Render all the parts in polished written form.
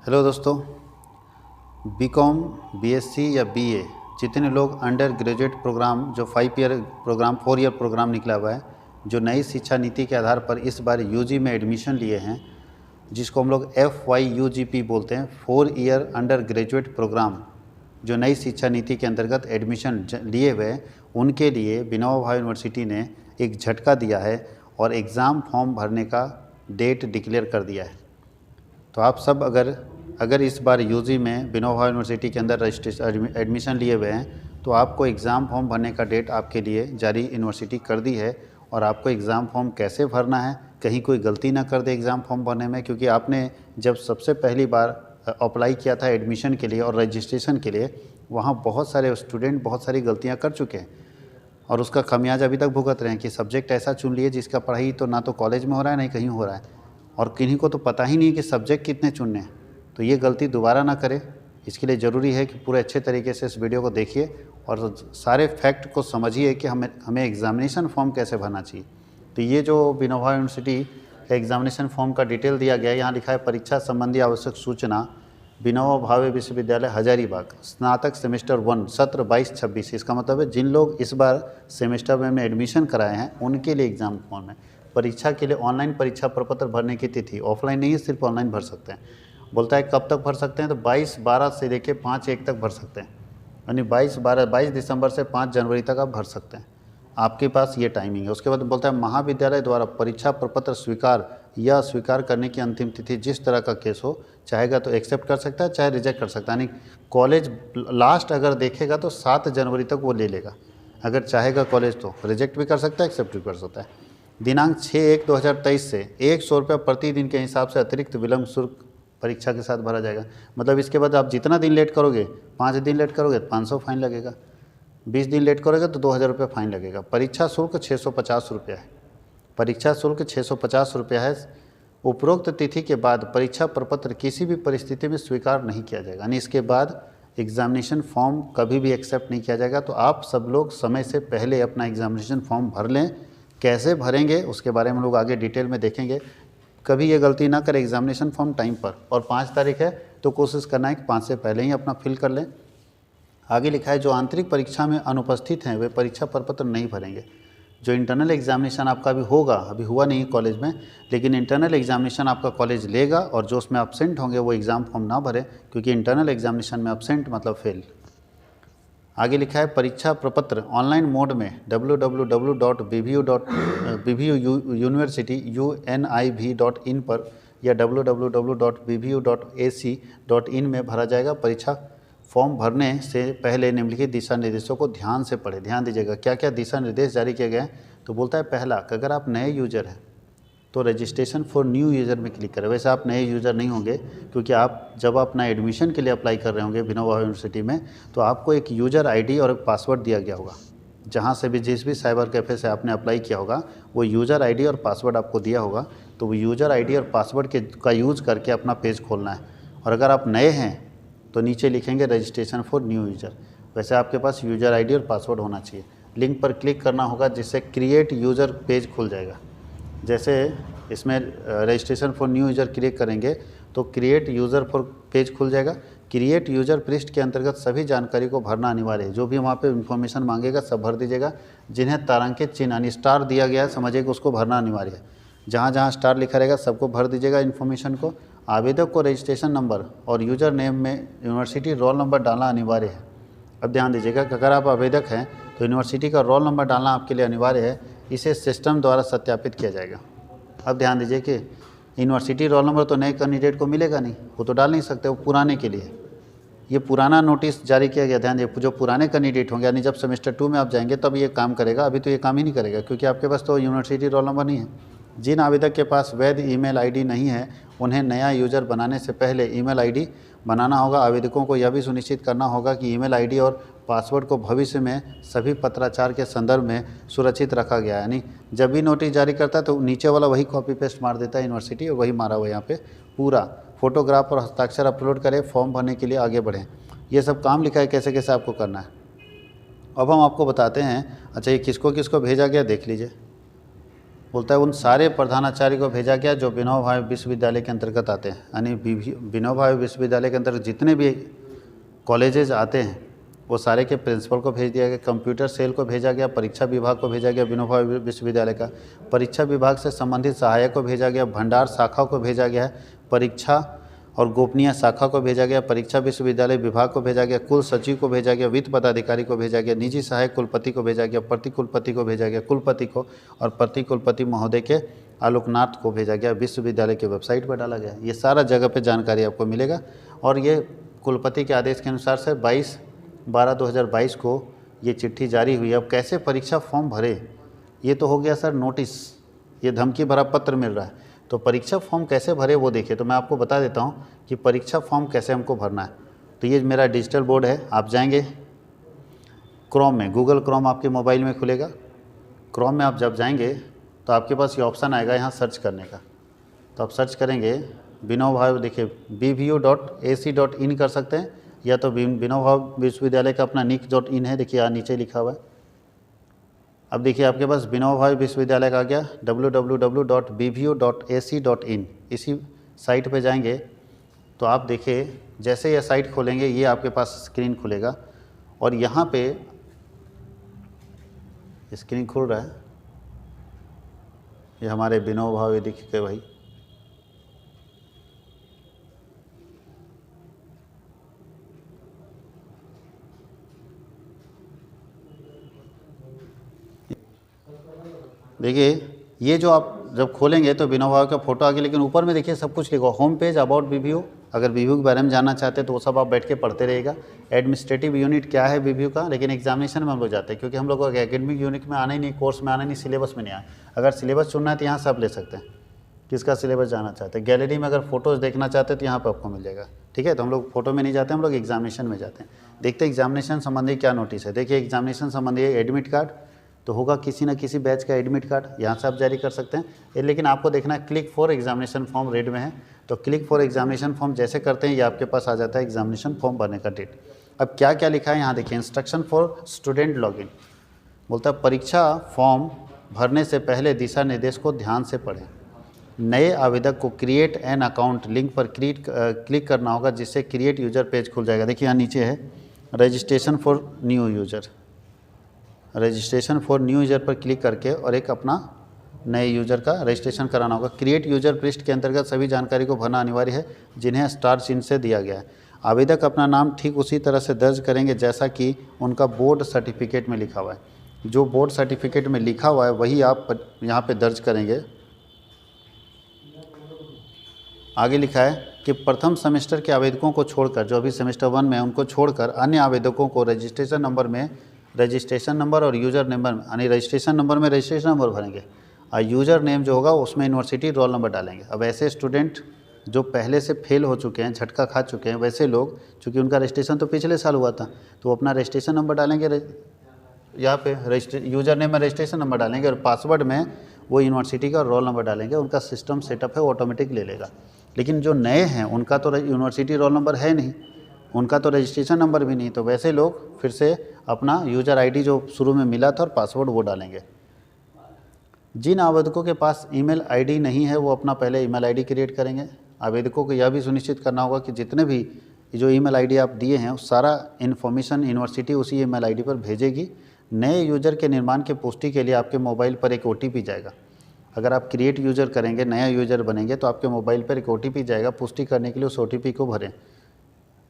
Hello दोस्तों, BCom, BSc या BA जितने लोग अंडर ग्रेजुएट प्रोग्राम जो 5 ईयर प्रोग्राम 4 ईयर प्रोग्राम निकला हुआ है, जो नई शिक्षा नीति के आधार पर इस बार यूजी में एडमिशन लिए हैं, जिसको हम लोग FYUGP बोलते हैं, 4 ईयर अंडर ग्रेजुएट प्रोग्राम जो नई शिक्षा नीति के अंतर्गत एडमिशन लिए हुए हैं, उनके लिए विनोबा भावे यूनिवर्सिटी ने एक झटका दिया है और एग्ज़ाम फॉर्म भरने का डेट डिक्लेयर कर दिया है। तो आप सब अगर इस बार यूजी में विनोबा भावे यूनिवर्सिटी के अंदर रजिस्ट्रेशन एडमिशन लिए हुए हैं, तो आपको एग्ज़ाम फॉर्म भरने का डेट आपके लिए जारी यूनिवर्सिटी कर दी है। और आपको एग्ज़ाम फॉर्म कैसे भरना है, कहीं कोई गलती ना कर दे एग्ज़ाम फॉर्म भरने में, क्योंकि आपने जब सबसे पहली बार अप्लाई किया था एडमिशन के लिए और रजिस्ट्रेशन के लिए, वहाँ बहुत सारे स्टूडेंट बहुत सारी गलतियाँ कर चुके हैं और उसका खमियाजा अभी तक भुगत रहे हैं कि सब्जेक्ट ऐसा चुन लिए जिसका पढ़ाई तो ना तो कॉलेज में हो रहा है, नहीं कहीं हो रहा है, और किन्हीं को तो पता ही नहीं कि सब्जेक्ट कितने चुनने हैं। तो ये गलती दोबारा ना करें, इसके लिए ज़रूरी है कि पूरे अच्छे तरीके से इस वीडियो को देखिए और सारे फैक्ट को समझिए कि हमें एग्ज़ामिनेशन फॉर्म कैसे भरना चाहिए। तो ये जो विनोबा यूनिवर्सिटी का एग्ज़ामिनेशन फॉर्म का डिटेल दिया गया है, यहाँ लिखा है परीक्षा संबंधी आवश्यक सूचना, विनोबा भावे विश्वविद्यालय हजारीबाग, स्नातक सेमेस्टर 1, सत्र 22-26। इसका मतलब है जिन लोग इस बार सेमेस्टर में एडमिशन कराए हैं उनके लिए एग्ज़ाम फॉर्म है। परीक्षा के लिए ऑनलाइन परीक्षा प्रपत्र भरने की तिथि ऑफलाइन नहीं है, सिर्फ ऑनलाइन भर सकते हैं। बोलता है कब तक भर सकते हैं, तो 22/12 से लेकर 5/1 तक भर सकते हैं, यानी 22 दिसंबर से 5 जनवरी तक आप भर सकते हैं, आपके पास ये टाइमिंग है। उसके बाद बोलता है महाविद्यालय द्वारा परीक्षा प्रपत्र स्वीकार या अस्वीकार करने की अंतिम तिथि जिस तरह का केस हो, चाहेगा तो एक्सेप्ट कर सकता है, चाहे रिजेक्ट कर सकता है। यानी कॉलेज लास्ट अगर देखेगा तो 7 जनवरी तक वो ले लेगा, अगर चाहेगा कॉलेज तो रिजेक्ट भी कर सकता है, एक्सेप्ट भी कर सकता है। दिनांक 6/1/2023 से 100 रुपये प्रति दिन के हिसाब से अतिरिक्त विलम्ब शुल्क परीक्षा के साथ भरा जाएगा। मतलब इसके बाद आप जितना दिन लेट करोगे, 5 दिन लेट करोगे तो 500 फाइन लगेगा, 20 दिन लेट करोगे तो 2000 रुपये फाइन लगेगा। परीक्षा शुल्क 650 रुपया है, परीक्षा शुल्क 650 रुपया है। उपरोक्त तिथि के बाद परीक्षा प्रपत्र किसी भी परिस्थिति में स्वीकार नहीं किया जाएगा, यानी इसके बाद एग्ज़ामिनेशन फॉर्म कभी भी एक्सेप्ट नहीं किया जाएगा। तो आप सब लोग समय से पहले अपना एग्ज़ामिनेशन फॉर्म भर लें। कैसे भरेंगे उसके बारे में लोग आगे डिटेल में देखेंगे। कभी ये गलती ना करें, एग्ज़ामिनेशन फॉर्म टाइम पर, और 5 तारीख है तो कोशिश करना है कि 5 से पहले ही अपना फिल कर लें। आगे लिखा है जो आंतरिक परीक्षा में अनुपस्थित हैं वे परीक्षा प्रपत्र नहीं भरेंगे। जो इंटरनल एग्ज़ामिनेशन आपका अभी होगा, अभी हुआ नहीं कॉलेज में, लेकिन इंटरनल एग्ज़ामिनेशन आपका कॉलेज लेगा और जो उसमें अब्सेंट होंगे वो एग्ज़ाम फॉर्म ना भरें, क्योंकि इंटरनल एग्ज़ामिनेशन में अब्सेंट मतलब फेल। आगे लिखा है परीक्षा प्रपत्र ऑनलाइन मोड में www.bvuuniversity.univ.in पर या www.bvu.ac.in में भरा जाएगा। परीक्षा फॉर्म भरने से पहले निम्नलिखित दिशा निर्देशों को ध्यान से पढ़ें। ध्यान दीजिएगा क्या क्या दिशा निर्देश जारी किए गए हैं। तो बोलता है पहला, कि अगर आप नए यूज़र हैं तो रजिस्ट्रेशन फॉर न्यू यूज़र में क्लिक करें। वैसे आप नए यूज़र नहीं होंगे, क्योंकि आप जब अपना एडमिशन के लिए अप्लाई कर रहे होंगे विनोबा भावे यूनिवर्सिटी में, तो आपको एक यूज़र आईडी और एक पासवर्ड दिया गया होगा। जहाँ से भी जिस भी साइबर कैफ़े से आपने अप्लाई किया होगा, वो यूज़र आईडी और पासवर्ड आपको दिया होगा। तो वो यूज़र आईडी और पासवर्ड का यूज़ करके अपना पेज खोलना है। और अगर आप नए हैं तो नीचे लिखेंगे रजिस्ट्रेशन फॉर न्यू यूज़र। वैसे आपके पास यूज़र आईडी और पासवर्ड होना चाहिए। लिंक पर क्लिक करना होगा जिससे क्रिएट यूज़र पेज खुल जाएगा। जैसे इसमें registration for new user click करेंगे तो क्रिएट यूज़र फॉर पेज खुल जाएगा। क्रिएट यूज़र पृष्ठ के अंतर्गत सभी जानकारी को भरना अनिवार्य है। जो भी वहाँ पे इन्फॉर्मेशन मांगेगा सब भर दीजिएगा। जिन्हें तारांकित चिन्ह यानी स्टार दिया गया है, समझिएगा उसको भरना अनिवार्य है। जहाँ जहाँ स्टार लिखा रहेगा सबको भर दीजिएगा इन्फॉर्मेशन को। आवेदक को रजिस्ट्रेशन नंबर और यूज़र नेम में यूनिवर्सिटी रोल नंबर डालना अनिवार्य है। अब ध्यान दीजिएगा कि अगर आप आवेदक हैं तो यूनिवर्सिटी का रोल नंबर डालना आपके लिए अनिवार्य है। इसे सिस्टम द्वारा सत्यापित किया जाएगा। अब ध्यान दीजिए कि यूनिवर्सिटी रोल नंबर तो नए कैंडिडेट को मिलेगा नहीं, वो तो डाल नहीं सकते, वो पुराने के लिए। ये पुराना नोटिस जारी किया गया। ध्यान दीजिए, जो पुराने कैंडिडेट होंगे, यानी जब सेमेस्टर 2 में आप जाएंगे तब ये काम करेगा। अभी तो ये काम ही नहीं करेगा, क्योंकि आपके पास तो यूनिवर्सिटी रोल नंबर नहीं है। जिन आवेदक के पास वैध ईमेल आईडी नहीं है, उन्हें नया यूज़र बनाने से पहले ईमेल आईडी बनाना होगा। आवेदकों को यह भी सुनिश्चित करना होगा कि ईमेल आईडी और पासवर्ड को भविष्य में सभी पत्राचार के संदर्भ में सुरक्षित रखा गया है। यानी जब भी नोटिस जारी करता है तो नीचे वाला वही कॉपी पेस्ट मार देता है यूनिवर्सिटी, और वही मारा हुआ यहाँ पे पूरा। फोटोग्राफ और हस्ताक्षर अपलोड करें, फॉर्म भरने के लिए आगे बढ़ें। ये सब काम लिखा है कैसे कैसे आपको करना है। अब हम आपको बताते हैं। अच्छा, ये किसको किसको भेजा गया देख लीजिए। बोलता है उन सारे प्रधानाचार्य को भेजा गया जो विनोबा भावे विश्वविद्यालय के अंतर्गत आते हैं, यानी विनोबा भावे विश्वविद्यालय के अंतर्गत जितने भी कॉलेजेज आते हैं वो सारे के प्रिंसिपल को भेज दिया गया। कंप्यूटर सेल को भेजा गया, परीक्षा विभाग को भेजा गया विनोबा भावे विश्वविद्यालय का, परीक्षा विभाग से संबंधित सहायक को भेजा गया, भंडार शाखा को भेजा गया है, परीक्षा और गोपनीय शाखा को भेजा गया, परीक्षा विश्वविद्यालय विभाग को भेजा गया, कुल सचिव को भेजा गया, वित्त पदाधिकारी को भेजा गया, निजी सहायक कुलपति को भेजा गया, प्रति कुलपति को भेजा गया, कुलपति को और प्रति कुलपति महोदय के आलोकनाथ को भेजा गया। विश्वविद्यालय की वेबसाइट पर डाला गया। ये सारा जगह पे जानकारी आपको मिलेगा। और ये कुलपति के आदेश के अनुसार से 22/12/2022 को ये चिट्ठी जारी हुई। अब कैसे परीक्षा फॉर्म भरे, ये तो हो गया सर नोटिस, ये धमकी भरा पत्र मिल रहा है, तो परीक्षा फॉर्म कैसे भरे वो देखिए। तो मैं आपको बता देता हूँ कि परीक्षा फॉर्म कैसे हमको भरना है। तो ये मेरा डिजिटल बोर्ड है, आप जाएंगे क्रोम में, गूगल क्रोम आपके मोबाइल में खुलेगा। क्रोम में आप जब जाएंगे तो आपके पास ये ऑप्शन आएगा यहाँ सर्च करने का। तो आप सर्च करेंगे विनोबा भावे, देखिए bvu.ac.in कर सकते हैं, या तो विनोबा भावे विश्वविद्यालय का अपना nick.in है, देखिए यहाँ नीचे लिखा हुआ है। अब देखिए आपके पास विनोबा भावे विश्वविद्यालय का आ गया www.bvu.ac.in। इसी साइट पे जाएंगे तो आप देखिए जैसे यह साइट खोलेंगे ये आपके पास स्क्रीन खुलेगा, और यहाँ पे स्क्रीन खुल रहा है, ये हमारे विनोबा भावे दिख के भाई, देखिए ये जो आप जब खोलेंगे तो विनोबा भावे का फोटो आ गया, लेकिन ऊपर में देखिए सब कुछ लिखा, होम पेज अबाउट बीबीयू। अगर बीबीयू के बारे में जानना चाहते हैं तो वो सब आप बैठ के पढ़ते रहेगा। एडमिनिस्ट्रेटिव यूनिट क्या है बीबीयू का, लेकिन एग्जामिनेशन में हम लोग जाते हैं क्योंकि हम लोग को एकेडमिक यूनिट में आना ही नहीं, कोर्स में आना नहीं, सिलेबस में नहीं आया। अगर सिलेबस चुनना है तो यहाँ सब ले सकते हैं, किसका सिलेबस जाना चाहते हैं। गैलरी में अगर फोटोज़ देखना चाहते हैं तो यहाँ पर आपको मिल जाएगा, ठीक है। तो हम लोग फोटो में नहीं जाते, हम लोग एग्जामिनेशन में जाते हैं। देखते हैं एग्जामिनेशन संबंधी क्या नोटिस है। देखिए एग्जामिनेशन संबंधी एडमिट कार्ड तो होगा किसी न किसी बैच का एडमिट कार्ड, यहाँ से आप जारी कर सकते हैं। लेकिन आपको देखना है click for examination form red में है, तो क्लिक फॉर एग्जामिनेशन फॉर्म जैसे करते हैं ये आपके पास आ जाता है एग्जामिनेशन फॉर्म भरने का डेट। अब क्या क्या लिखा है यहाँ देखिए, इंस्ट्रक्शन फॉर स्टूडेंट लॉगिन, बोलता है परीक्षा फॉर्म भरने से पहले दिशा निर्देश को ध्यान से पढ़ें। नए आवेदक को क्रिएट एन अकाउंट लिंक पर क्लिक करना होगा, जिससे क्रिएट यूजर पेज खुल जाएगा। देखिए यहाँ नीचे है registration for new user, registration for new user पर क्लिक करके और एक अपना नए यूजर का रजिस्ट्रेशन कराना होगा। क्रिएट यूजर पृष्ठ के अंतर्गत सभी जानकारी को भरना अनिवार्य है जिन्हें स्टार चिन्ह से दिया गया है। आवेदक अपना नाम ठीक उसी तरह से दर्ज करेंगे जैसा कि उनका बोर्ड सर्टिफिकेट में लिखा हुआ है। जो बोर्ड सर्टिफिकेट में लिखा हुआ है वही आप यहाँ पे दर्ज करेंगे। आगे लिखा है कि प्रथम सेमेस्टर के आवेदकों को छोड़कर, जो अभी सेमेस्टर 1 में उनको छोड़कर अन्य आवेदकों को रजिस्ट्रेशन नंबर में रजिस्ट्रेशन नंबर और यूज़र नंबर, यानी रजिस्ट्रेशन नंबर में रजिस्ट्रेशन नंबर भरेंगे और यूज़र नेम जो होगा उसमें यूनिवर्सिटी रोल नंबर डालेंगे। अब ऐसे स्टूडेंट जो पहले से फेल हो चुके हैं, झटका खा चुके हैं, वैसे लोग चूँकि उनका रजिस्ट्रेशन तो पिछले साल हुआ था तो वो अपना रजिस्ट्रेशन नंबर डालेंगे, यहाँ पे यूज़र नेम में रजिस्ट्रेशन नंबर डालेंगे और पासवर्ड में वो यूनिवर्सिटी का रोल नंबर डालेंगे। उनका सिस्टम सेटअप है, ऑटोमेटिक ले लेगा। लेकिन जो नए हैं उनका तो यूनिवर्सिटी रोल नंबर है नहीं, उनका तो रजिस्ट्रेशन नंबर भी नहीं, तो वैसे लोग फिर से अपना यूज़र आईडी जो शुरू में मिला था और पासवर्ड वो डालेंगे। जिन आवेदकों के पास ईमेल आईडी नहीं है वो अपना पहले ईमेल आईडी क्रिएट करेंगे। आवेदकों को यह भी सुनिश्चित करना होगा कि जितने भी जो ईमेल आईडी आप दिए हैं उस सारा इन्फॉर्मेशन यूनिवर्सिटी उसी ईमेल आईडी पर भेजेगी। नए यूज़र के निर्माण की पुष्टि के लिए आपके मोबाइल पर एक OTP जाएगा। अगर आप क्रिएट यूज़र करेंगे, नया यूज़र बनेंगे तो आपके मोबाइल पर एक OTP जाएगा। पुष्टि करने के लिए उस OTP को भरें।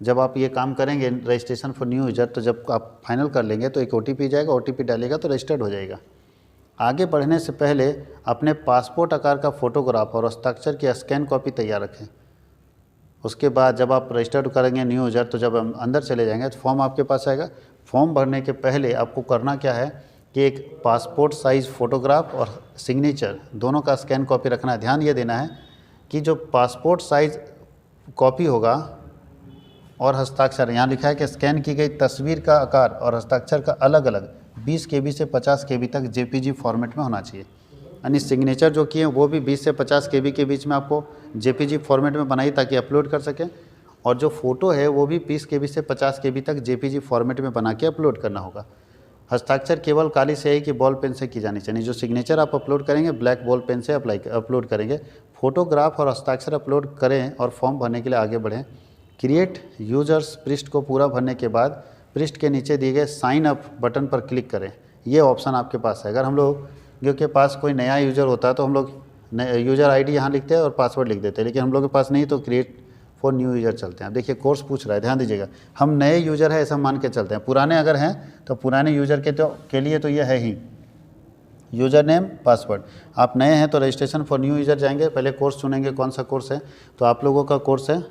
जब आप ये काम करेंगे रजिस्ट्रेशन फॉर न्यू यूज़र, तो जब आप फाइनल कर लेंगे तो एक OTP जाएगा, OTP डालेगा तो रजिस्टर्ड हो जाएगा। आगे बढ़ने से पहले अपने पासपोर्ट आकार का फ़ोटोग्राफ और हस्ताक्षर की स्कैन कॉपी तैयार रखें। उसके बाद जब आप रजिस्टर्ड करेंगे न्यू यूज़र तो जब हम अंदर चले जाएंगे तो फॉर्म आपके पास आएगा। फॉर्म भरने के पहले आपको करना क्या है कि एक पासपोर्ट साइज़ फ़ोटोग्राफ और सिग्नेचर दोनों का स्कैन कॉपी रखना है। ध्यान ये देना है कि जो पासपोर्ट साइज़ कॉपी होगा और हस्ताक्षर, यहाँ लिखा है कि स्कैन की गई तस्वीर का आकार और हस्ताक्षर का अलग अलग 20 KB से 50 KB तक JPG फॉर्मेट में होना चाहिए। यानी सिग्नेचर जो किए वो भी 20 से 50 KB के बीच में आपको JPG फॉर्मेट में बनाइए ताकि अपलोड कर सकें, और जो फ़ोटो है वो भी 20 KB से 50 KB तक JPG फॉर्मेट में बना के अपलोड करना होगा। हस्ताक्षर केवल काली स्याही की बॉल पेन से की जानी चाहिए। जो सिग्नेचर आप अपलोड करेंगे ब्लैक बॉल पेन से अपलोड करेंगे। फोटोग्राफ और हस्ताक्षर अपलोड करें और फॉर्म भरने के लिए आगे बढ़ें। क्रिएट यूजर्स पृष्ठ को पूरा भरने के बाद पृष्ठ के नीचे दिए गए साइन अप बटन पर क्लिक करें। ये ऑप्शन आपके पास है। अगर हम लोग के पास कोई नया यूज़र होता है तो हम लोग यूज़र आईडी यहाँ लिखते हैं और पासवर्ड लिख देते हैं, लेकिन हम लोग के पास नहीं तो क्रिएट फॉर न्यू यूज़र चलते हैं। अब देखिए कोर्स पूछ रहा है, ध्यान दीजिएगा, हम नए यूज़र है ऐसा मान के चलते हैं। पुराने अगर हैं तो पुराने यूज़र के लिए तो ये है ही यूज़र नेम पासवर्ड। आप नए हैं तो रजिस्ट्रेशन फॉर न्यू यूज़र जाएंगे, पहले कोर्स चुनेंगे कौन सा कोर्स है। तो आप लोगों का कोर्स है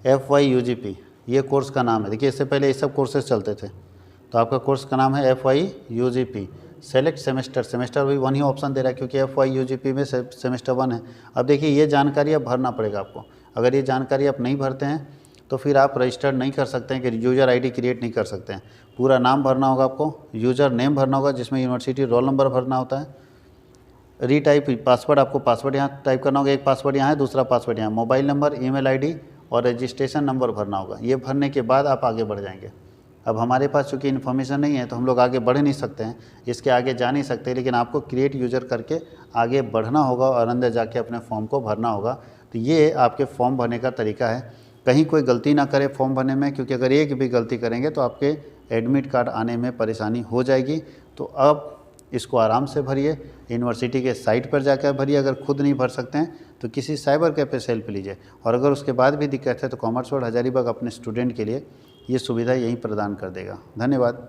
FYUGP, ये कोर्स का नाम है। देखिए इससे पहले ये सब कोर्सेज चलते थे, तो आपका कोर्स का नाम है FYUGP। सेलेक्ट सेमेस्टर, सेमेस्टर भी 1 ही ऑप्शन दे रहा है क्योंकि FYUGP में सेमेस्टर 1 है। अब देखिए ये जानकारी अब भरना पड़ेगा आपको। अगर ये जानकारी आप नहीं भरते हैं तो फिर आप रजिस्टर नहीं कर सकते हैं, कि यूज़र आईडी क्रिएट नहीं कर सकते हैं। पूरा नाम भरना होगा आपको, यूज़र नेम भरना होगा जिसमें यूनिवर्सिटी रोल नंबर भरना होता है। रीटाइप पासवर्ड, आपको पासवर्ड यहाँ टाइप करना होगा, एक पासवर्ड यहाँ है, दूसरा पासवर्ड यहाँ। मोबाइल नंबर, ईमेल आईडी और रजिस्ट्रेशन नंबर भरना होगा। ये भरने के बाद आप आगे बढ़ जाएंगे। अब हमारे पास चूँकि इन्फॉर्मेशन नहीं है तो हम लोग आगे बढ़ नहीं सकते हैं, इसके आगे जा नहीं सकते, लेकिन आपको क्रिएट यूज़र करके आगे बढ़ना होगा और अंदर जाके अपने फॉर्म को भरना होगा। तो ये आपके फॉर्म भरने का तरीका है। कहीं कोई गलती ना करे फॉर्म भरने में, क्योंकि अगर एक भी गलती करेंगे तो आपके एडमिट कार्ड आने में परेशानी हो जाएगी। तो अब इसको आराम से भरिए, यूनिवर्सिटी के साइट पर जाकर भरिए। अगर खुद नहीं भर सकते हैं तो किसी साइबर कैफे से हेल्प लीजिए, और अगर उसके बाद भी दिक्कत है तो कॉमर्स वर्ल्ड हजारीबाग अपने स्टूडेंट के लिए ये सुविधा यहीं प्रदान कर देगा। धन्यवाद।